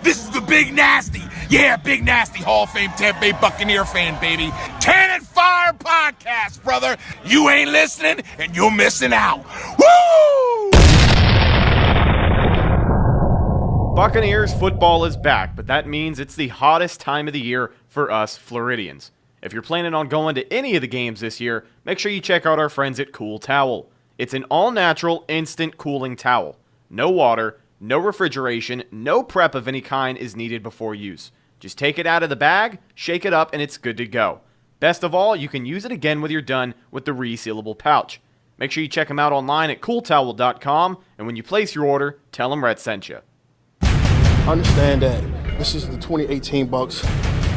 This is the Big Nasty. Yeah, Big Nasty Hall of Fame Tampa Bay Buccaneer fan, baby. Cannon Fire Podcast, brother. You ain't listening, and you're missing out. Woo! Buccaneers football is back, but that means it's the hottest time of the year for us Floridians. If you're planning on going to any of the games this year, make sure you check out our friends at Cool Towel. It's an all-natural, instant cooling towel. No water, no refrigeration, no prep of any kind is needed before use. Just take it out of the bag, shake it up, and it's good to go. Best of all, you can use it again when you're done with the resealable pouch. Make sure you check them out online at cooltowel.com, and when you place your order, tell them Rhett sent you. Understand that this is the 2018 Bucs.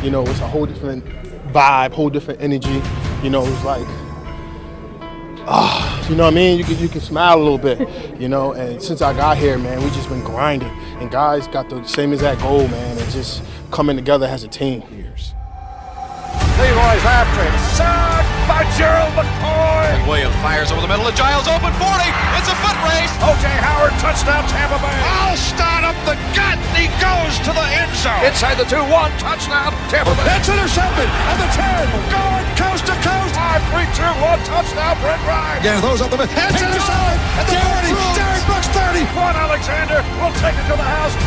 You know, it's a whole different vibe, whole different energy. You know, it's like, you know what I mean? You can smile a little bit, you know. And since I got here, man, we just been grinding. And guys got the same exact goal, man, and just coming together as a team. Leroy's after it. Sacked by Gerald McCoy. Williams fires over the middle of Giles, open 40. It's a foot race. O.J. Howard, touchdown Tampa Bay. I'll start up the gut. He goes to the end zone. Inside the 2-1, touchdown Tampa Bay. It's intercepted at the 10. Going coast to coast. 5-3-2-1, touchdown Brent Ryan. Yeah, those up the middle. It's intercepted at the 40. Derek Brooks 30. Kwon Alexander will take it to the house.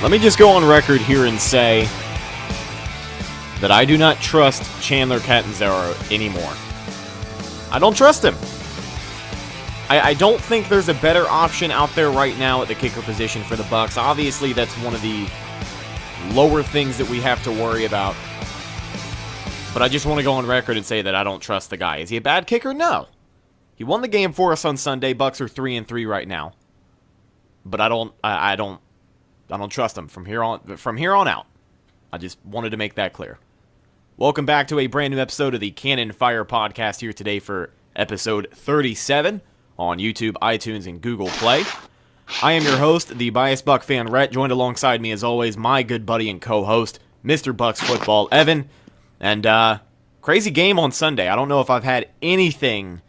Let me just go on record here and say that I do not trust Chandler Catanzaro anymore. I don't trust him. I don't think there's a better option out there right now at the kicker position for the Bucs. Obviously, that's one of the lower things that we have to worry about. But I just want to go on record and say that I don't trust the guy. Is he a bad kicker? No. He won the game for us on Sunday. Bucs are 3-3 right now. But I don't trust him from here on out. I just wanted to make that clear. Welcome back to a brand new episode of the Cannon Fire Podcast here today for episode 37 on YouTube, iTunes, and Google Play. I am your host, the biased Buck fan Rhett, joined alongside me as always, my good buddy and co-host, Mr. Bucs Football, Evan. And crazy game on Sunday. I don't know if I've had anything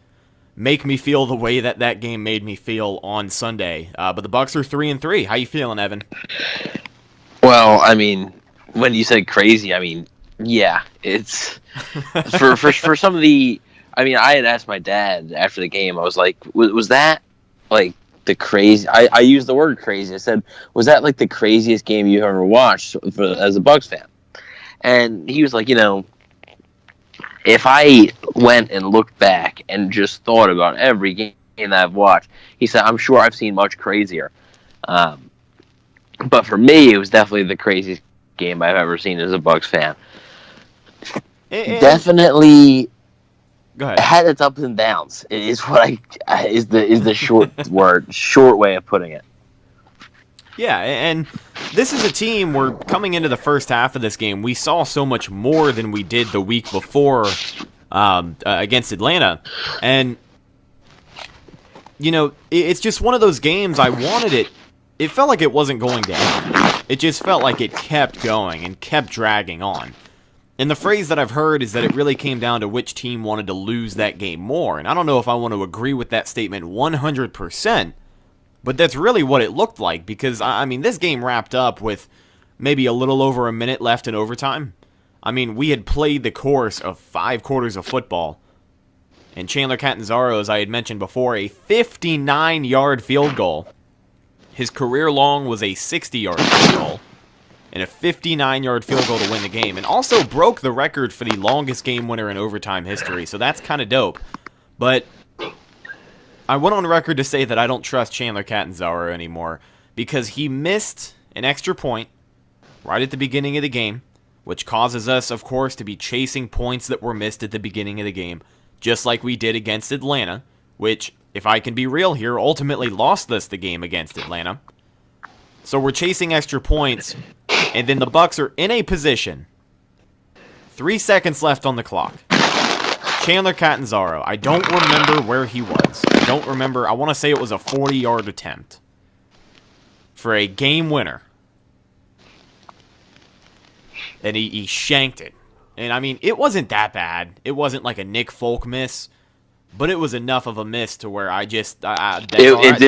make me feel the way that game made me feel on Sunday. But the Bucs are 3-3. How you feeling, Evan? Well, I mean, when you said crazy, I mean, yeah, it's for some of the. I mean, I had asked my dad after the game. I was like, "Was that like the crazy?" I used the word crazy. I said, "Was that like the craziest game you ever watched as a Bucs fan?" And he was like, "You know, if I went and looked back and just thought about every game that I've watched," he said, "I'm sure I've seen much crazier. But for me, it was definitely the craziest game I've ever seen as a Bucs fan. Definitely Go ahead. had its ups and downs. Is what is the short way of putting it. Yeah, and this is a team where coming into the first half of this game, we saw so much more than we did the week before against Atlanta. And, you know, it's just one of those games I wanted it. It felt like it wasn't going to end. It just felt like it kept going and kept dragging on. And the phrase that I've heard is that it really came down to which team wanted to lose that game more. And I don't know if I want to agree with that statement 100%. But that's really what it looked like, because, I mean, this game wrapped up with maybe a little over a minute left in overtime. I mean, we had played the course of 5 quarters of football. And Chandler Catanzaro, as I had mentioned before, a 59-yard field goal. His career long was a 60-yard field goal. And a 59-yard field goal to win the game. And also broke the record for the longest game winner in overtime history. So that's kind of dope. But I went on record to say that I don't trust Chandler Catanzaro anymore because he missed an extra point right at the beginning of the game which causes us, of course, to be chasing points that were missed at the beginning of the game, just like we did against Atlanta, which, if I can be real here, ultimately lost us the game against Atlanta. So we're chasing extra points, and then the Bucs are in a position. 3 seconds left on the clock. Chandler Catanzaro, I don't remember where he was. I don't remember. I want to say it was a 40-yard attempt for a game winner. And he shanked it. And, I mean, it wasn't that bad. It wasn't like a Nick Folk miss, but it was enough of a miss to where I just... it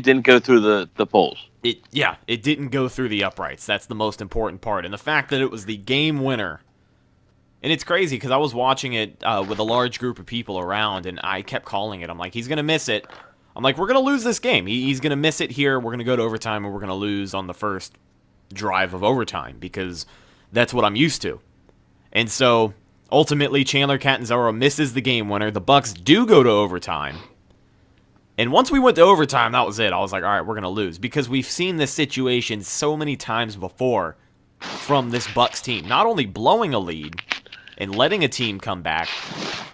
didn't go through the poles. It didn't go through the uprights. That's the most important part. And the fact that it was the game winner. And it's crazy because I was watching it with a large group of people around, and I kept calling it. I'm like, he's going to miss it. I'm like, we're going to lose this game. He's going to miss it here. We're going to go to overtime, and we're going to lose on the first drive of overtime because that's what I'm used to. And so, ultimately, Chandler Catanzaro misses the game winner. The Bucs do go to overtime. And once we went to overtime, that was it. I was like, all right, we're going to lose. Because we've seen this situation so many times before from this Bucs team. Not only blowing a lead and letting a team come back,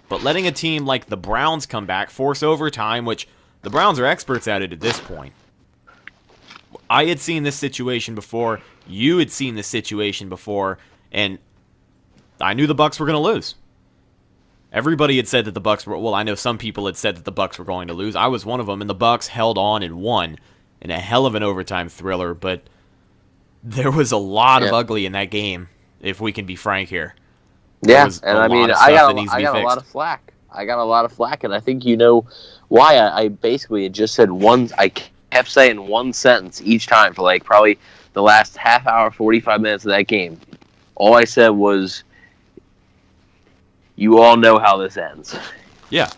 but letting a team like the Browns come back, force overtime, which the Browns are experts at it at this point. I had seen this situation before. You had seen this situation before. And I knew the Bucs were going to lose. Everybody had said that the Bucs were... Well, I know some people had said that the Bucs were going to lose. I was one of them, and the Bucs held on and won in a hell of an overtime thriller, but there was a lot of ugly in that game, if we can be frank here. Yeah, and I mean, I got a lot of flack. I got a lot of flack, and I think you know why. I basically had just said one... I kept saying one sentence each time for like probably the last half hour, 45 minutes of that game. All I said was... You all know how this ends. Yeah.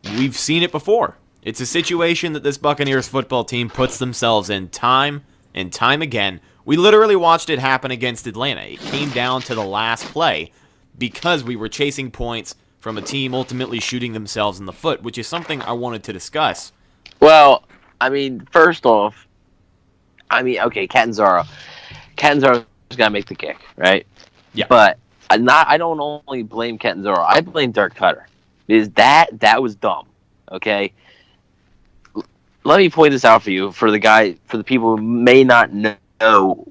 We've seen it before. It's a situation that this Buccaneers football team puts themselves in time and time again. We literally watched it happen against Atlanta. It came down to the last play because we were chasing points from a team ultimately shooting themselves in the foot, which is something I wanted to discuss. Well, I mean, first off, okay, Catanzaro's got to make the kick, right? Yeah. But I don't only blame Catanzaro. I blame Dirk Cutter. Because that was dumb. Okay? Let me point this out for you, for the people who may not know how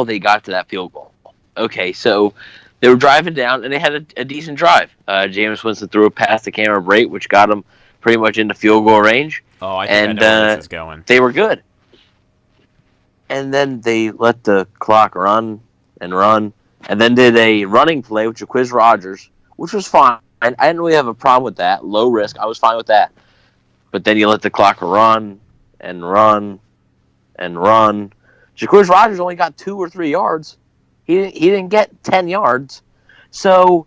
they got to that field goal. Okay, so they were driving down, and they had a decent drive. Jameis Winston threw a pass to Cameron Brate, which got them pretty much into field goal range. Oh, I think I know where this is going. They were good. And then they let the clock run and run. And then did a running play with Jaquiz Rodgers, which was fine. I didn't really have a problem with that. Low risk. I was fine with that. But then you let the clock run and run and run. Jaquiz Rodgers only got 2 or 3 yards. He didn't get 10 yards. So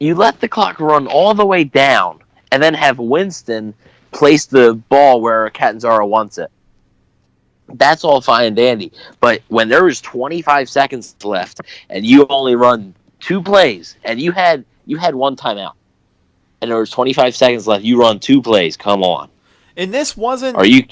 you let the clock run all the way down and then have Winston place the ball where Catanzaro wants it. That's all fine and dandy. But when there was 25 seconds left and you only run 2 plays and you had one timeout and there was 25 seconds left, you run 2 plays. Come on. And this wasn't... Are you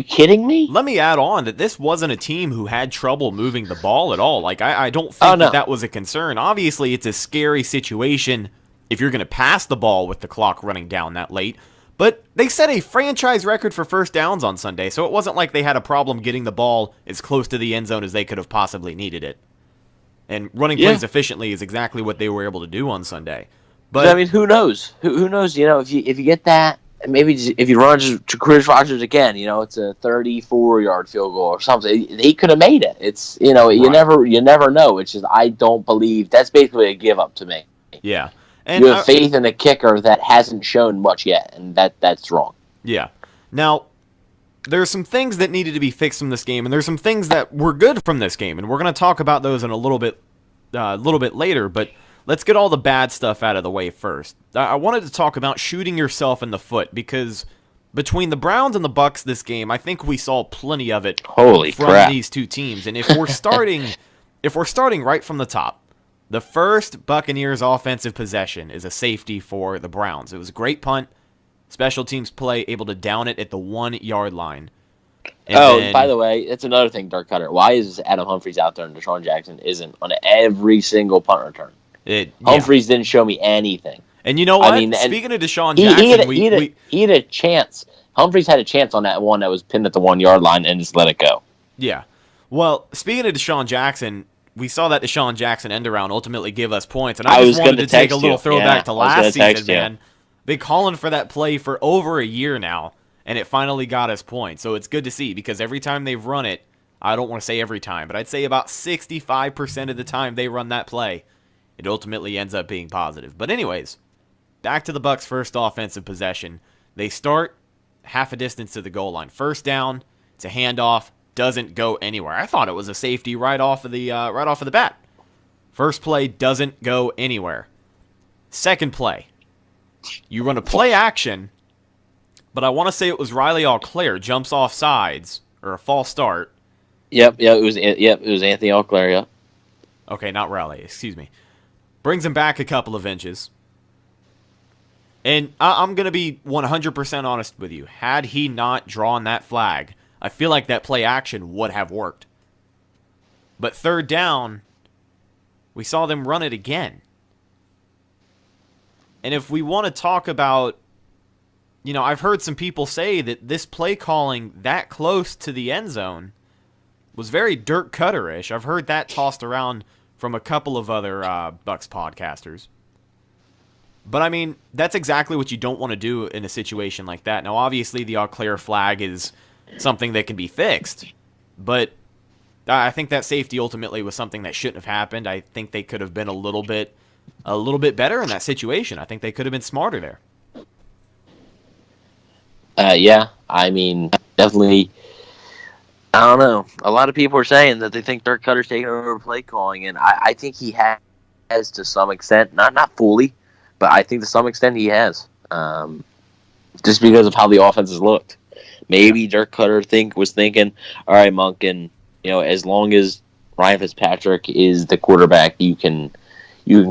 kidding me? Let me add on that this wasn't a team who had trouble moving the ball at all. Like, I don't think that was a concern. Obviously, it's a scary situation if you're going to pass the ball with the clock running down that late. But they set a franchise record for first downs on Sunday, so it wasn't like they had a problem getting the ball as close to the end zone as they could have possibly needed it. And running plays efficiently is exactly what they were able to do on Sunday. But I mean, who knows? Who knows? You know, if you get that, maybe if you run to Chris Rodgers again, you know, it's a 34-yard field goal or something. They could have made it. It's you never know. It's just I don't believe that's basically a give up to me. Yeah. And you have faith in a kicker that hasn't shown much yet, and that's wrong. Yeah. Now, there's some things that needed to be fixed from this game, and there's some things that were good from this game, and we're going to talk about those in a little bit later, but let's get all the bad stuff out of the way first. I wanted to talk about shooting yourself in the foot, because between the Browns and the Bucs this game, I think we saw plenty of it from these two teams. And if we're starting right from the top, the first Buccaneers offensive possession is a safety for the Browns. It was a great punt. Special teams play, able to down it at the 1-yard line. And by the way, it's another thing, Dirk Cutter. Why is Adam Humphries out there and Deshaun Jackson isn't on every single punt return? Humphries didn't show me anything. And you know what? I mean, speaking of Deshaun Jackson, he had a chance. Humphries had a chance on that one that was pinned at the 1 yard line and just let it go. Yeah. Well, speaking of Deshaun Jackson, we saw that Deshaun Jackson end around ultimately give us points, and I just wanted to take a little throwback to last season, man. Been calling for that play for over a year now, and it finally got us points. So it's good to see, because every time they've run it, I don't want to say every time, but I'd say about 65% of the time they run that play, it ultimately ends up being positive. But anyways, back to the Bucs' first offensive possession. They start half a distance to the goal line. First down, it's a handoff, doesn't go anywhere. I thought it was a safety right off of the bat. First play doesn't go anywhere. Second play, you run a play action, but I want to say it was Riley Auclair jumps off sides or a false start. It was Anthony Auclair. Yeah. Okay, not Riley. Excuse me. Brings him back a couple of inches. And I'm going to be 100% honest with you. Had he not drawn that flag, I feel like that play action would have worked. But third down, we saw them run it again. And if we want to talk about, I've heard some people say that this play calling that close to the end zone was very Dirk Cutter-ish. I've heard that tossed around from a couple of other Bucs podcasters. But, I mean, that's exactly what you don't want to do in a situation like that. Now, obviously, the Auclair flag is something that can be fixed. But I think that safety ultimately was something that shouldn't have happened. I think they could have been a little bit better in that situation. I think they could have been smarter there. I mean, definitely. I don't know. A lot of people are saying that they think Dirk Cutter's taking over play calling, and I think he has to some extent. Not fully, but I think to some extent he has. Just because of how the offense has looked. Maybe Dirk Cutter was thinking, all right, Monk, and as long as Ryan Fitzpatrick is the quarterback, you can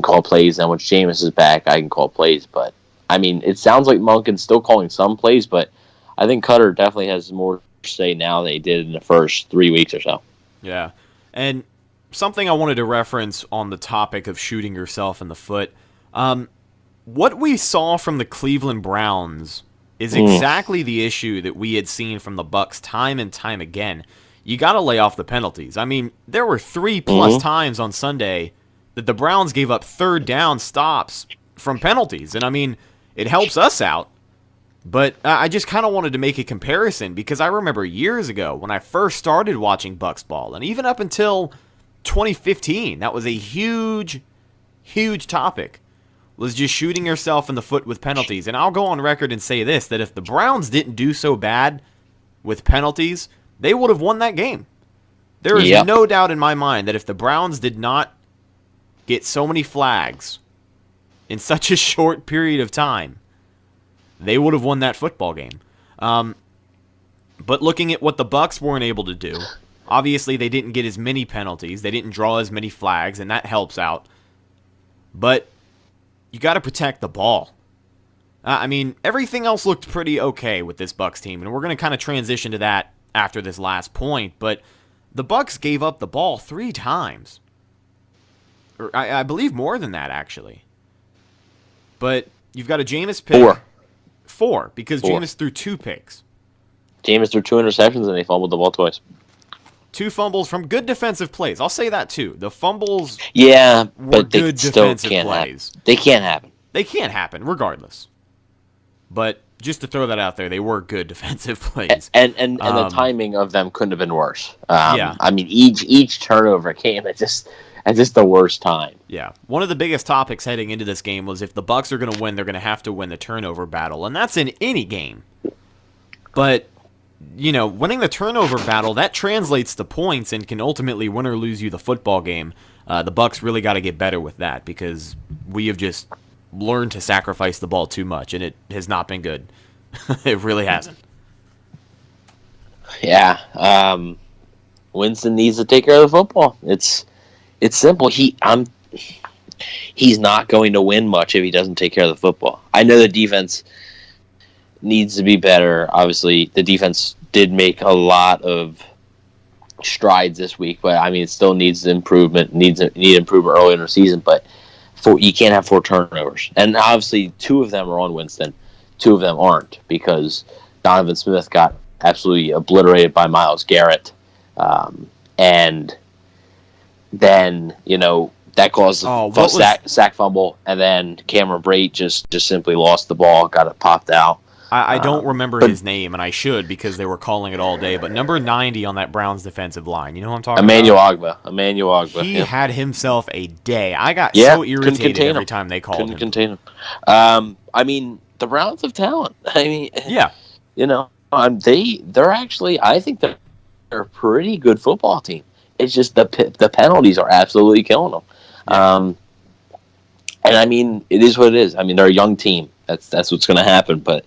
call plays. And once Jameis is back, I can call plays. But I mean, it sounds like Monken's still calling some plays, but I think Cutter definitely has more to say now than he did in the first 3 weeks or so. Yeah, and something I wanted to reference on the topic of shooting yourself in the foot. What we saw from the Cleveland Browns is exactly the issue that we had seen from the Bucs time and time again. You got to lay off the penalties. I mean, there were 3+ times on Sunday that the Browns gave up third down stops from penalties. And I mean, it helps us out. But I just kind of wanted to make a comparison because I remember years ago when I first started watching Bucs ball, and even up until 2015, that was a huge, huge topic, was just shooting yourself in the foot with penalties. And I'll go on record and say this, that if the Browns didn't do so bad with penalties, they would have won that game. There is no doubt in my mind that if the Browns did not get so many flags in such a short period of time, they would have won that football game. But looking at what the Bucs weren't able to do, obviously they didn't get as many penalties, they didn't draw as many flags, and that helps out. But you got to protect the ball. I mean, everything else looked pretty okay with this Bucs team, and we're going to kind of transition to that after this last point, but the Bucs gave up the ball 3 times. Or I believe more than that, actually. But you've got a Jameis pick. 4, because Jameis threw 2 picks. Jameis threw 2 interceptions, and they fumbled the ball twice. 2 fumbles from good defensive plays. I'll say that, too. The fumbles were but good defensive plays. They can't happen. They can't happen, regardless. But just to throw that out there, they were good defensive plays. And the timing of them couldn't have been worse. I mean, each turnover came at just the worst time. Yeah. One of the biggest topics heading into this game was if the Bucs are going to win, they're going to have to win the turnover battle. And that's in any game. But, winning the turnover battle, that translates to points and can ultimately win or lose you the football game. The Bucs really got to get better with that because we have just learned to sacrifice the ball too much, and it has not been good. It really hasn't. Yeah. Winston needs to take care of the football. It's simple. He's not going to win much if he doesn't take care of the football. I know the defense needs to be better. Obviously, the defense did make a lot of strides this week, but I mean, it still needs improvement. Need improvement early in the season, but you can't have 4 turnovers. And obviously, 2 of them are on Winston, 2 of them aren't, because Donovan Smith got absolutely obliterated by Myles Garrett, and then that caused a sack fumble, and then Cameron Brate just simply lost the ball, got it popped out. I don't remember his name, and I should because they were calling it all day. But number 90 on that Browns defensive line, you know what I'm talking about? Emmanuel Ogba. He had himself a day. I got so irritated every time they called him. Couldn't contain him. I mean, the Browns have talent. I mean, yeah, they're actually. I think they're a pretty good football team. It's just the penalties are absolutely killing them. Yeah. And I mean, it is what it is. I mean, they're a young team. That's what's going to happen. But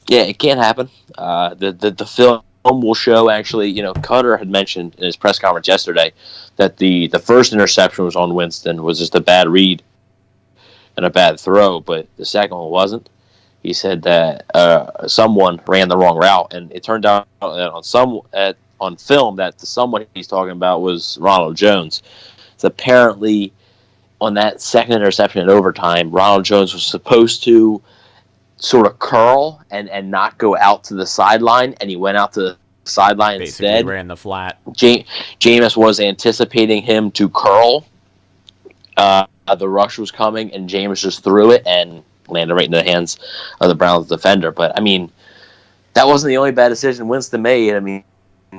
it can't happen. The film will show. Actually, Cutter had mentioned in his press conference yesterday that the first interception was on Winston, was just a bad read and a bad throw, but the second one wasn't. He said that someone ran the wrong route, and it turned out that on film that the someone he's talking about was Ronald Jones. So apparently, on that second interception in overtime, Ronald Jones was supposed to sort of curl and not go out to the sideline, and he went out to the sideline basically instead. Ran the flat. Jameis was anticipating him to curl. The rush was coming, and Jameis just threw it and landed right in the hands of the Browns defender. But, I mean, that wasn't the only bad decision Winston made. I mean,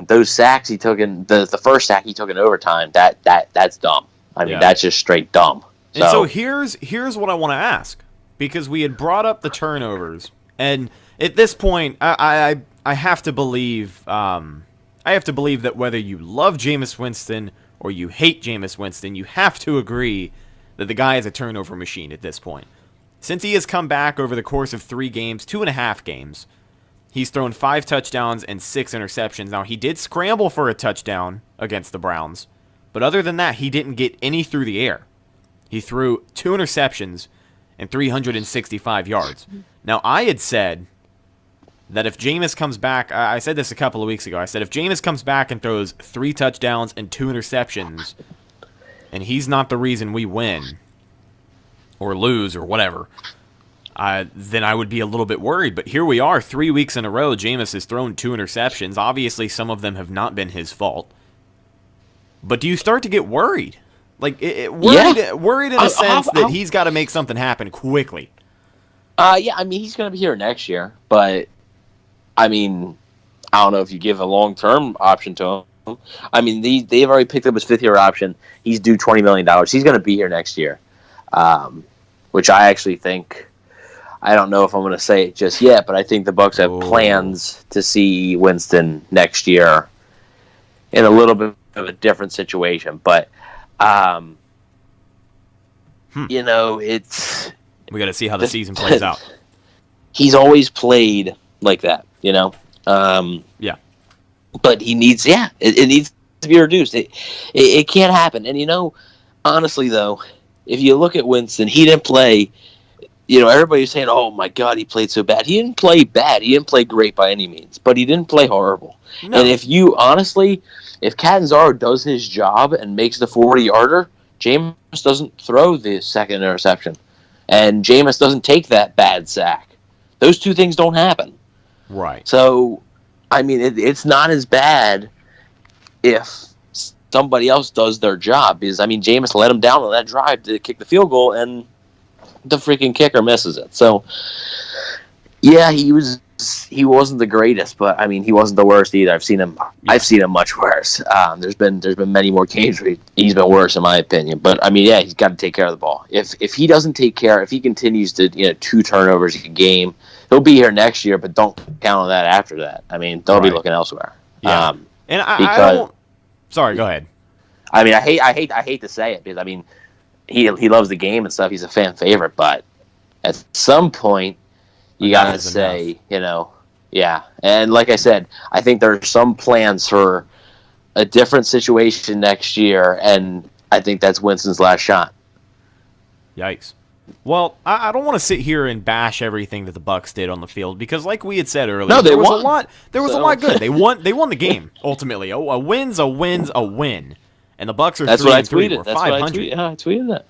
those sacks he took in the first sack he took in overtime, that's dumb. I mean, that's just straight dumb. And so here's what I want to ask, because we had brought up the turnovers, and at this point, I have to believe that whether you love Jameis Winston or you hate Jameis Winston, you have to agree that the guy is a turnover machine at this point. Since he has come back over the course of 3 games, 2.5 games, he's thrown 5 touchdowns and 6 interceptions. Now, he did scramble for a touchdown against the Browns, but other than that, he didn't get any through the air. He threw 2 interceptions and 365 yards. Now, I had said that if Jameis comes back, I said this a couple of weeks ago, I said if Jameis comes back and throws 3 touchdowns and 2 interceptions, and he's not the reason we win, or lose, or whatever, then I would be a little bit worried. But here we are, 3 weeks in a row, Jameis has thrown 2 interceptions. Obviously, some of them have not been his fault. But do you start to get worried? Like, worried in a sense that he's got to make something happen quickly. Yeah, I mean, he's going to be here next year. But, I mean, I don't know if you give a long-term option to him. I mean, they've already picked up his 5th-year option. He's due $20 million. He's going to be here next year, which I actually think... I don't know if I'm going to say it just yet, but I think the Bucs have plans to see Winston next year in a little bit of a different situation. But, it's... We got to see how the season plays out. He's always played like that, Yeah. But he needs, it needs to be reduced. It can't happen. And, honestly, though, if you look at Winston, he didn't play... everybody's saying, oh, my God, he played so bad. He didn't play bad. He didn't play great by any means, but he didn't play horrible. No. And if Catanzaro does his job and makes the 40-yarder, Jameis doesn't throw the second interception, and Jameis doesn't take that bad sack. Those 2 things don't happen. Right. So, I mean, it's not as bad if somebody else does their job, because, I mean, Jameis let him down on that drive to kick the field goal, and the freaking kicker misses it. So, yeah, he wasn't the greatest, but I mean, he wasn't the worst either. I've seen him much worse. There's been many more games where he's been worse, in my opinion. But I mean, yeah, he's got to take care of the ball. If he doesn't take care, if he continues to 2 turnovers a game, he'll be here next year. But don't count on that after that. I mean, they'll be looking elsewhere. Yeah. And I don't. Sorry, go ahead. I mean, I hate to say it, because I mean, he loves the game and stuff. He's a fan favorite, but at some point, you got to say, yeah. And like I said, I think there are some plans for a different situation next year, and I think that's Winston's last shot. Yikes. Well, I don't want to sit here and bash everything that the Bucs did on the field because, like we had said earlier, No, they there was won. a lot. There was a lot good. They won. They won the game ultimately. A win's a win, and the Bucs are That's 3 what I and 3. tweeted. We're That's what I 500. tweeted. Yeah, I tweeted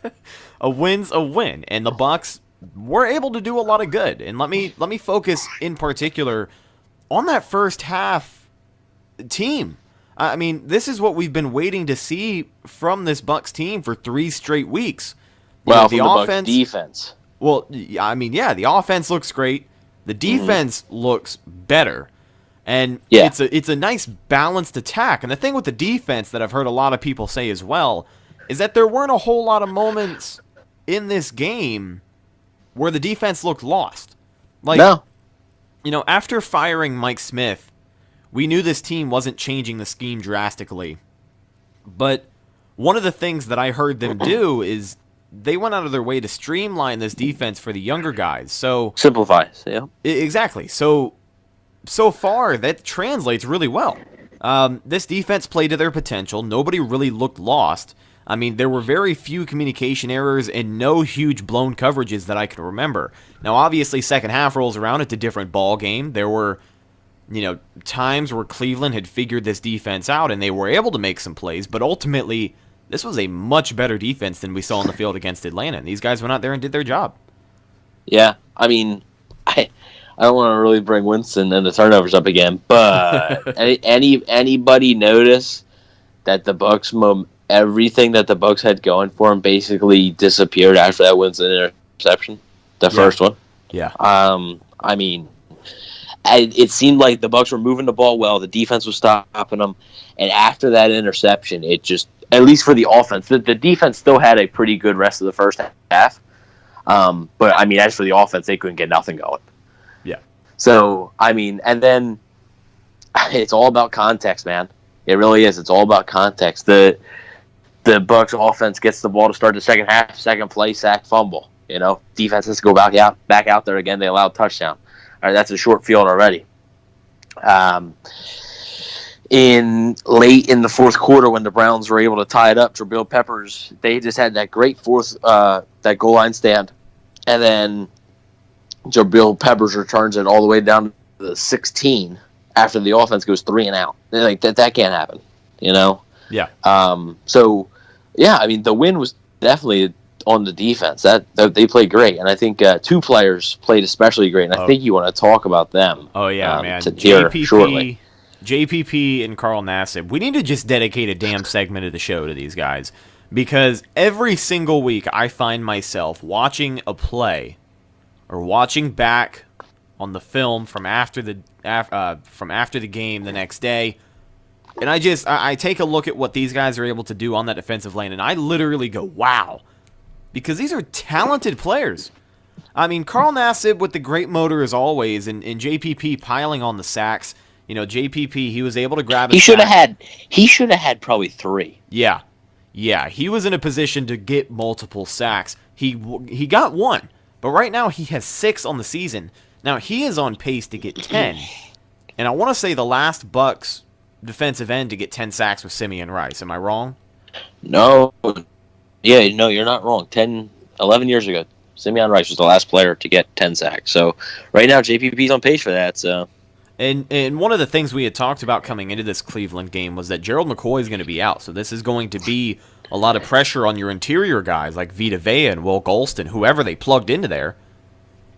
that. A win's a win, and the Bucs were able to do a lot of good. And let me focus in particular on that first half team. I mean, this is what we've been waiting to see from this Bucs team for 3 straight weeks. Well, the offense, defense. Well, I mean, yeah, the offense looks great. The defense looks better. And it's a nice balanced attack. And the thing with the defense that I've heard a lot of people say as well is that there weren't a whole lot of moments in this game where the defense looked lost. Like, no. After firing Mike Smith, we knew this team wasn't changing the scheme drastically. But one of the things that I heard them do is they went out of their way to streamline this defense for the younger guys. So simplifies, yeah. Exactly. So far, that translates really well. This defense played to their potential. Nobody really looked lost. I mean, there were very few communication errors and no huge blown coverages that I can remember. Now, obviously, second half rolls around, it's a different ball game. There were, times where Cleveland had figured this defense out and they were able to make some plays, but ultimately, this was a much better defense than we saw on the field against Atlanta. And these guys went out there and did their job. Yeah, I mean, I don't want to really bring Winston and the turnovers up again, but anybody notice that the Bucs everything that the Bucs had going for them basically disappeared after that Winston interception, the first one. Yeah. I mean, it seemed like the Bucs were moving the ball well. The defense was stopping them, and after that interception, it just, at least for the offense, the defense still had a pretty good rest of the first half. But I mean, as for the offense, they couldn't get nothing going. Yeah. So I mean, and then it's all about context, man. It really is. It's all about context. The Bucs offense gets the ball to start the second half, second play, sack, fumble. Defense has to go back out there again. They allow a touchdown. All right, that's a short field already. In late in the fourth quarter, when the Browns were able to tie it up, Jabril Peppers, they just had that great that goal line stand, and then Jabril Peppers returns it all the way down to the 16 after the offense goes 3 and out. They're like that can't happen, Yeah. So, yeah, I mean, the win was definitely on the defense. That they played great, and I think 2 players played especially great, and I think you want to talk about them. Oh, yeah, man. JPP and Carl Nassib. We need to just dedicate a damn segment of the show to these guys, because every single week I find myself watching a play or watching back on the film from after the game the next day. And I take a look at what these guys are able to do on that defensive lane, and I literally go, wow. Because these are talented players. I mean, Carl Nassib with the great motor as always, and JPP piling on the sacks. JPP, he was able to grab a sack. He should have had probably 3. Yeah. Yeah, he was in a position to get multiple sacks. He got 1, but right now he has 6 on the season. Now, he is on pace to get 10. And I want to say the last Bucs defensive end to get 10 sacks was Simeon Rice. Am I wrong? No. Yeah, no, you're not wrong. 11 years ago, Simeon Rice was the last player to get 10 sacks. So right now, JPP's on pace for that. So, and one of the things we had talked about coming into this Cleveland game was that Gerald McCoy is going to be out. So this is going to be a lot of pressure on your interior guys like Vita Vea and Will Golston, whoever they plugged into there.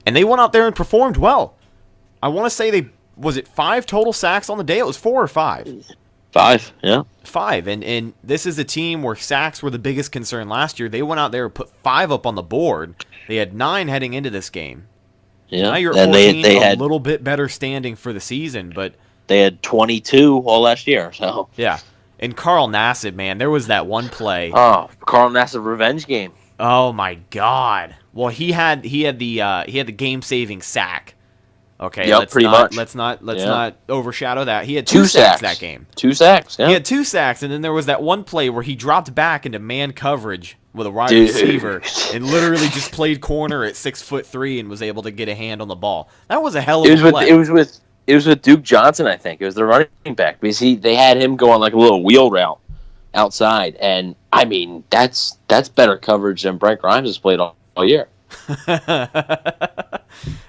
And they went out there and performed well. I want to say was it 5 total sacks on the day? It was 4 or 5. 5, yeah. 5, and this is a team where sacks were the biggest concern last year. They went out there and put 5 up on the board. They had 9 heading into this game. Yeah, now you're at 14, they had a little bit better standing for the season, but they had 22 all last year. So yeah, and Carl Nassib, man, there was that one play. Oh, Carl Nassib revenge game. Oh my God! Well, he had the game-saving sack. Okay, yep, let's not overshadow that. He had 2 sacks that game. 2 sacks, yeah. He had 2 sacks, and then there was that one play where he dropped back into man coverage with a wide receiver and literally just played corner at 6'3" and was able to get a hand on the ball. That was a hell of a play. It was with Duke Johnson, I think. It was the running back because they had him go on like a little wheel route outside, and I mean that's better coverage than Brent Grimes has played all year.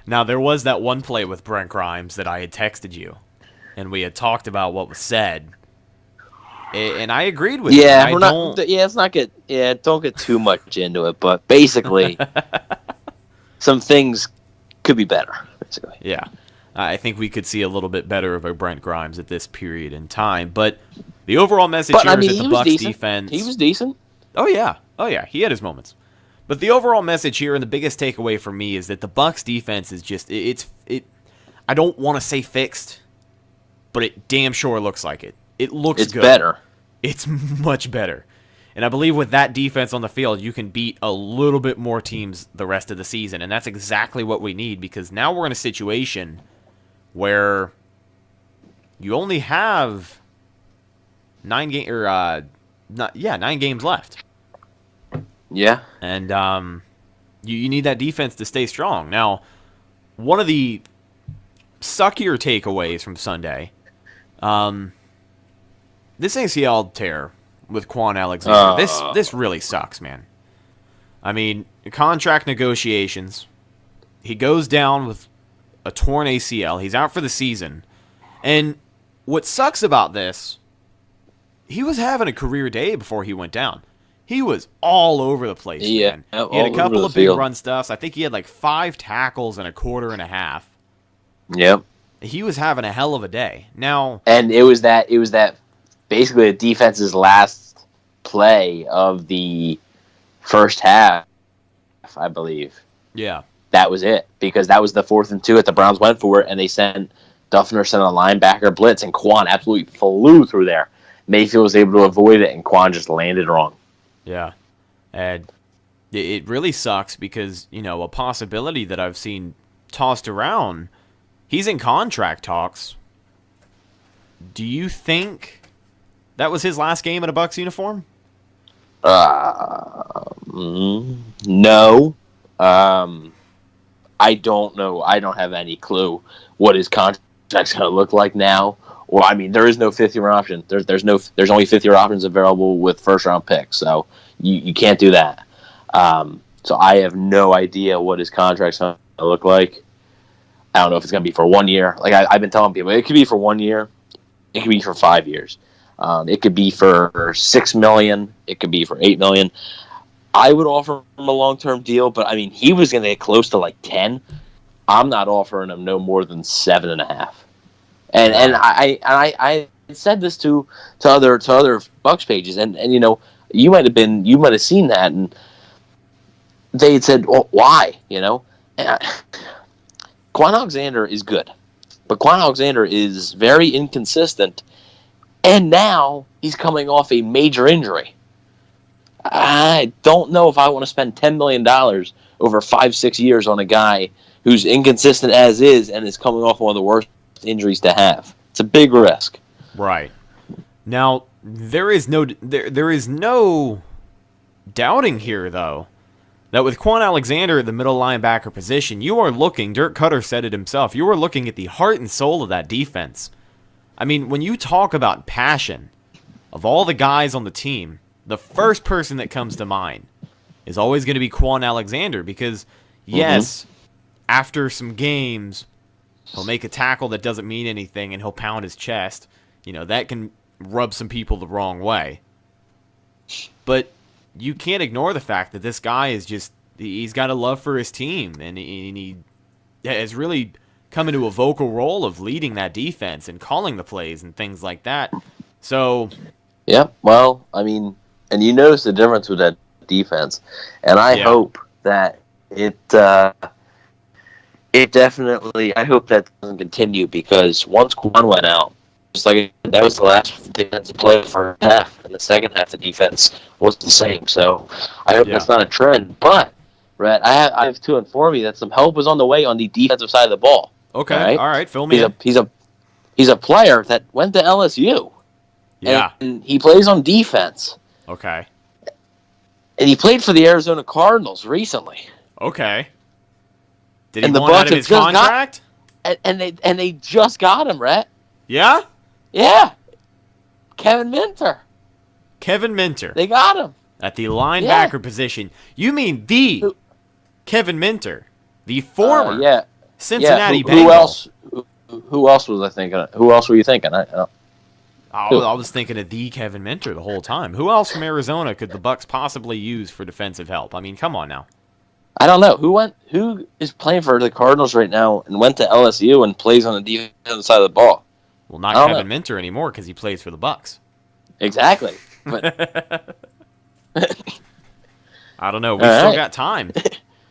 Now, there was that one play with Brent Grimes that I had texted you, and we had talked about what was said, and I agreed with you. Don't get too much into it, but basically, some things could be better. Basically, yeah, I think we could see a little bit better of a Brent Grimes at this period in time, but the overall message here is that the Bucs defense. He was decent. Oh yeah, he had his moments. But the overall message here and the biggest takeaway for me is that the Bucs defense is just I don't want to say fixed, but it damn sure looks like it. It looks good. It's better. It's much better. And I believe with that defense on the field, you can beat a little bit more teams the rest of the season, and that's exactly what we need because now we're in a situation where you only have 9 games left. Yeah. And you need that defense to stay strong. Now, one of the suckier takeaways from Sunday, this ACL tear with Kwon Alexander, this really sucks, man. I mean, contract negotiations, he goes down with a torn ACL. He's out for the season. And what sucks about this, he was having a career day before he went down. He was all over the place, man. He had a couple of big run stuffs. I think he had like 5 tackles in a quarter and a half. Yep. He was having a hell of a day. Now, and it was that basically the defense's last play of the first half, I believe. Yeah. That was it because that was the 4th and 2 that the Browns went for it, and Duffner sent a linebacker blitz, and Kwon absolutely flew through there. Mayfield was able to avoid it, and Kwon just landed wrong. Yeah, and it really sucks because, a possibility that I've seen tossed around, he's in contract talks. Do you think that was his last game in a Bucs uniform? No. I don't know. I don't have any clue what his contract's going to look like now. Well, I mean, there is no 5th-year option. There's only 5th-year options available with first-round picks, so you can't do that. So I have no idea what his contract's going to look like. I don't know if it's going to be for 1 year. Like I've been telling people, it could be for 1 year. It could be for 5 years. It could be for $6 million. It could be for $8 million. I would offer him a long-term deal, but I mean, he was going to get close to like 10. I'm not offering him no more than 7.5. And I said this to other Bucs pages, and you might have seen that, and they had said, well, why? And Kwon Alexander is good, but Kwon Alexander is very inconsistent, and now he's coming off a major injury. I don't know if I want to spend $10 million over 5-6 years on a guy who's inconsistent as is and is coming off one of the worst injuries to have. It's a big risk. Right. Now, there is no doubting here, though, that with Kwon Alexander at the middle linebacker position, you are looking, Dirk Cutter said it himself, you are looking at the heart and soul of that defense. I mean, when you talk about passion of all the guys on the team, the first person that comes to mind is always going to be Kwon Alexander because, yes, after some games, he'll make a tackle that doesn't mean anything and he'll pound his chest. That can rub some people the wrong way. But you can't ignore the fact that this guy is he's got a love for his team and he has really come into a vocal role of leading that defense and calling the plays and things like that. So, yeah, well, I mean, and you notice the difference with that defense, and I hope that it definitely, I hope that doesn't continue because once Kwon went out, just like that was the last defensive play for half, and the second half the defense was the same. So I hope that's not a trend. But Brett, I have to inform you that some help is on the way on the defensive side of the ball. Okay, all right, fill me in. He's a player that went to LSU. Yeah, and he plays on defense. Okay. And he played for the Arizona Cardinals recently. Okay. Did he want out of his contract? And they just got him, Rhett. Yeah? Yeah. Kevin Minter. Kevin Minter. They got him. At the linebacker position. You mean the Kevin Minter, the former Cincinnati Bengal. Who else was I thinking of? Who else were you thinking? I was thinking of the Kevin Minter the whole time. Who else from Arizona could the Bucs possibly use for defensive help? I mean, come on now. I don't know. Who is playing for the Cardinals right now and went to LSU and plays on the defensive side of the ball? Well, not Kevin Minter anymore because he plays for the Bucs. Exactly. But I don't know. We've still got time.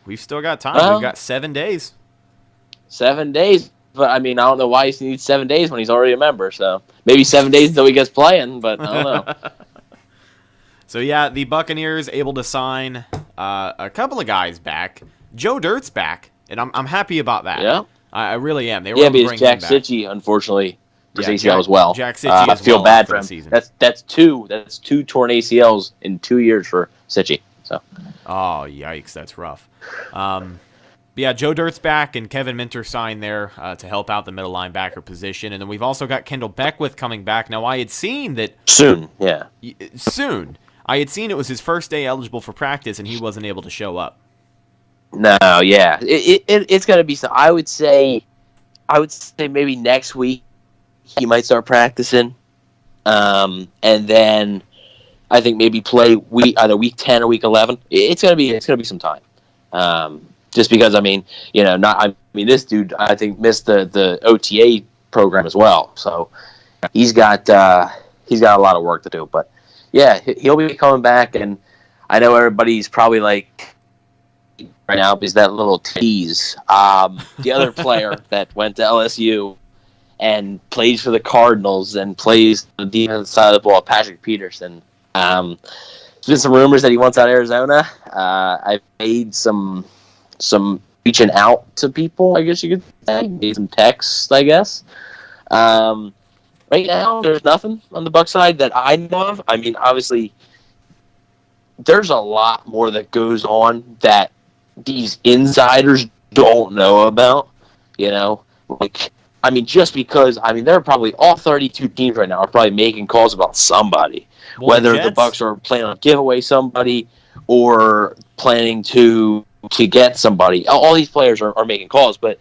We've still got time. We've got 7 days. 7 days. But, I mean, I don't know why he needs 7 days when he's already a member. So maybe 7 days until he gets playing, but I don't know. So, yeah, the Buccaneers able to sign a couple of guys back. Joe Dirt's back, and I'm happy about that. Yeah. I really am. They were able to bring Jack him back. Sitchie, unfortunally, his ACL as well. Jack Sitchie I feel bad for him. That's two torn ACLs in 2 years for Sitchie. So. Oh, yikes. That's rough. But yeah, Joe Dirt's back, and Kevin Minter signed there to help out the middle linebacker position. And then we've also got Kendall Beckwith coming back. Now, I had seen that... Soon, yeah. Soon. I had seen it was his first day eligible for practice, and he wasn't able to show up. No, yeah. It's going to be... I would say maybe next week he might start practicing. And then I think maybe play either week 10 or week 11. It's going to be some time. Just because, this dude, I think, missed the OTA program as well. So he's got a lot of work to do. But, yeah, he'll be coming back. And I know everybody's probably like, right now, is that little tease. The other player that went to LSU and plays for the Cardinals and plays on the defensive side of the ball, Patrick Peterson. There's been some rumors that he wants out of Arizona. I've made some reaching out to people, I guess you could say. Made some texts, I guess. Right now, there's nothing on the Bucs side that I know of. I mean, obviously, there's a lot more that goes on that these insiders don't know about, just because, they're probably all 32 teams right now are probably making calls about somebody. Well, whether the Bucs are planning on give away somebody or planning to get somebody. All these players are making calls, but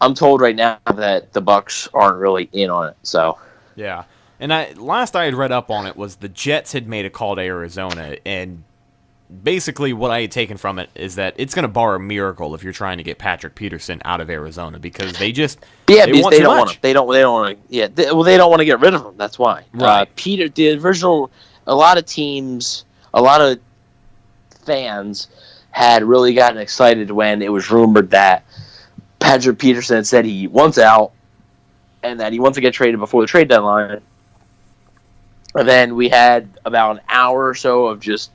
I'm told right now that the Bucs aren't really in on it. So yeah, and last I had read up on it was the Jets had made a call to Arizona, and basically what I had taken from it is that it's going to bar a miracle if you're trying to get Patrick Peterson out of Arizona because they don't want him. They don't want to. They don't want to get rid of him. That's why. Right. The original. A lot of teams, a lot of fans had really gotten excited when it was rumored that Patrick Peterson had said he wants out and that he wants to get traded before the trade deadline. And then we had about an hour or so of just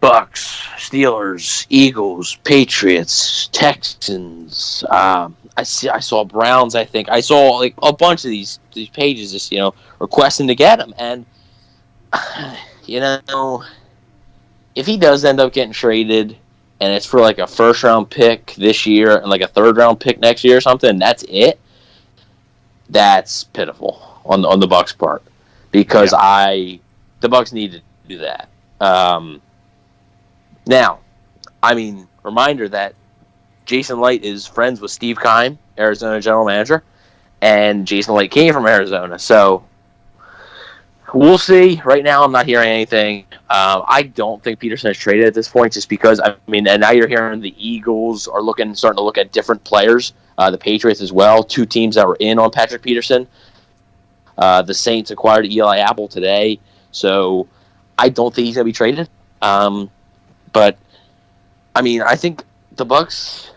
Bucs, Steelers, Eagles, Patriots, Texans. I saw Browns, I think. I saw like a bunch of these pages just, requesting to get him. And, if he does end up getting traded and it's for like a first-round pick this year and like a third-round pick next year or something, that's it, that's pitiful on the Bucs part because the Bucs need to do that. Now, reminder that Jason Light is friends with Steve Keim, Arizona general manager, and Jason Light came from Arizona, so we'll see. Right now, I'm not hearing anything. I don't think Peterson is traded at this point just because, and now you're hearing the Eagles are starting to look at different players, the Patriots as well, two teams that were in on Patrick Peterson. The Saints acquired Eli Apple today, so I don't think he's going to be traded. But, I think the Bucs,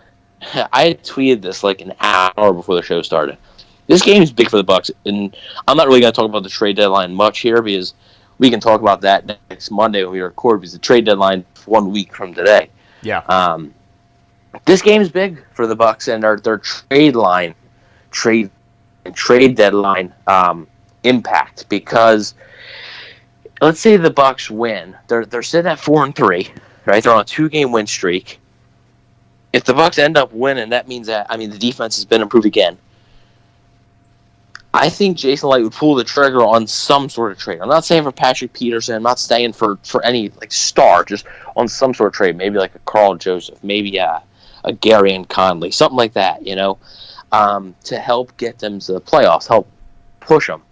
I had tweeted this like an hour before the show started. This game is big for the Bucs, and I'm not really going to talk about the trade deadline much here because we can talk about that next Monday when we record because the trade deadline is 1 week from today. Yeah. This game is big for the Bucs and their trade deadline impact because let's say the Bucs win, they're sitting at 4-3, right? They're on a 2-game win streak. If the Bucs end up winning, that means that the defense has been improved again. I think Jason Light would pull the trigger on some sort of trade. I'm not saying for Patrick Peterson. I'm not saying for any like star. Just on some sort of trade. Maybe like a Carl Joseph. Maybe a Gary and Conley. Something like that. To help get them to the playoffs. Help push them.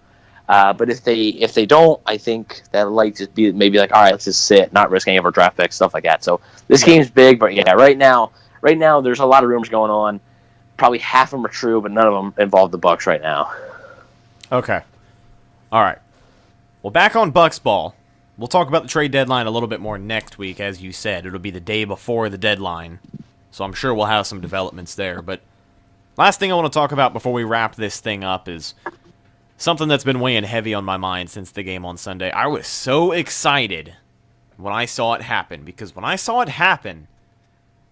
But if they don't, I think that Light just be maybe like, all right, let's just sit, not risk any of our draft picks, stuff like that. So this game's big, but yeah, right now there's a lot of rumors going on. Probably half of them are true, but none of them involve the Bucs right now. Okay. All right. Well, back on Bucs ball. We'll talk about the trade deadline a little bit more next week, as you said. It'll be the day before the deadline, so I'm sure we'll have some developments there. But last thing I want to talk about before we wrap this thing up is something that's been weighing heavy on my mind since the game on Sunday. I was so excited when I saw it happen, because when I saw it happen,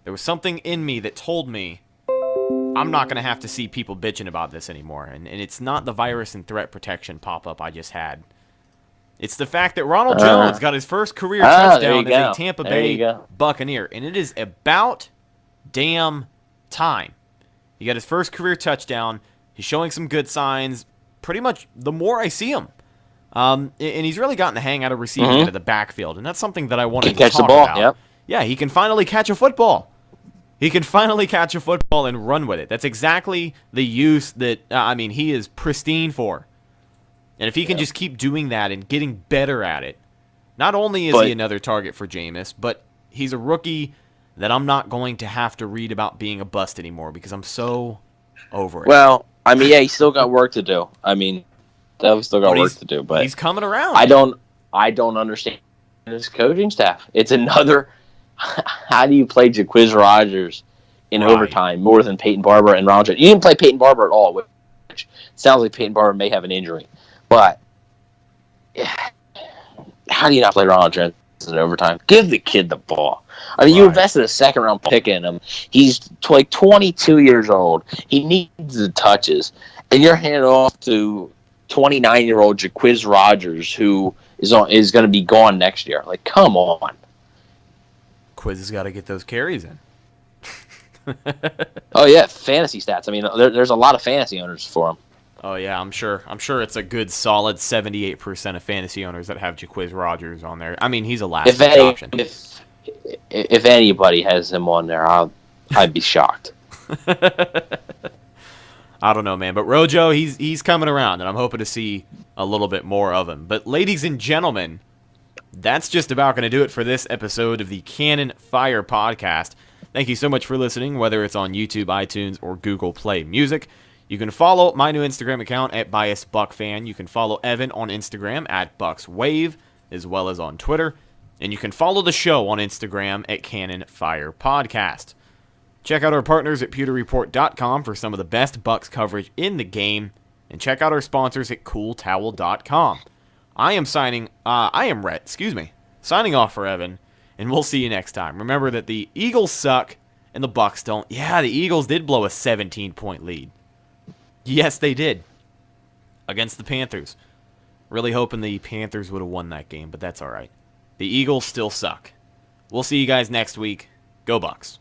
there was something in me that told me I'm not going to have to see people bitching about this anymore. And it's not the virus and threat protection pop-up I just had. It's the fact that Ronald Jones got his first career touchdown as a Tampa Bay Buccaneer. And it is about damn time. He got his first career touchdown. He's showing some good signs. Pretty much the more I see him. And he's really gotten the hang out of receiving into the backfield. And that's something that I wanted to talk about. Yep. Yeah, he can finally catch a football. He can finally catch a football and run with it. That's exactly the use that, he is pristine for. And if he can just keep doing that and getting better at it, not only is he another target for Jameis, but he's a rookie that I'm not going to have to read about being a bust anymore because I'm so over it. Well, he's still got work to do. He's still got work to do, but he's coming around. I don't understand his coaching staff. It's another. How do you play Jaquiz Rogers in overtime more than Peyton Barber and Ronald Jones? You didn't play Peyton Barber at all, which sounds like Peyton Barber may have an injury. But how do you not play Ronald Jones in overtime? Give the kid the ball. You invested a second-round pick in him. He's like 22 years old. He needs the touches. And you're handing off to 29-year-old Jaquiz Rogers, who is going to be gone next year. Like, come on. Quiz has got to get those carries in. Oh yeah, fantasy stats. There's a lot of fantasy owners for him. Oh yeah, I'm sure it's a good solid 78% of fantasy owners that have Jaquiz Rogers on there. He's a last option. If anybody has him on there, I'd be shocked. I don't know, man, but Rojo, he's coming around, and I'm hoping to see a little bit more of him. But ladies and gentlemen, that's just about going to do it for this episode of the Cannon Fire Podcast. Thank you so much for listening, whether it's on YouTube, iTunes, or Google Play Music. You can follow my new Instagram account at BiasBuckFan. You can follow Evan on Instagram at BucksWave, as well as on Twitter. And you can follow the show on Instagram at Cannon Fire Podcast. Check out our partners at PewterReport.com for some of the best Bucs coverage in the game. And check out our sponsors at CoolTowel.com. Signing off for Evan, and we'll see you next time. Remember that the Eagles suck and the Bucs don't. Yeah, the Eagles did blow a 17-point lead. Yes, they did. Against the Panthers. Really hoping the Panthers would have won that game, but that's all right. The Eagles still suck. We'll see you guys next week. Go Bucs.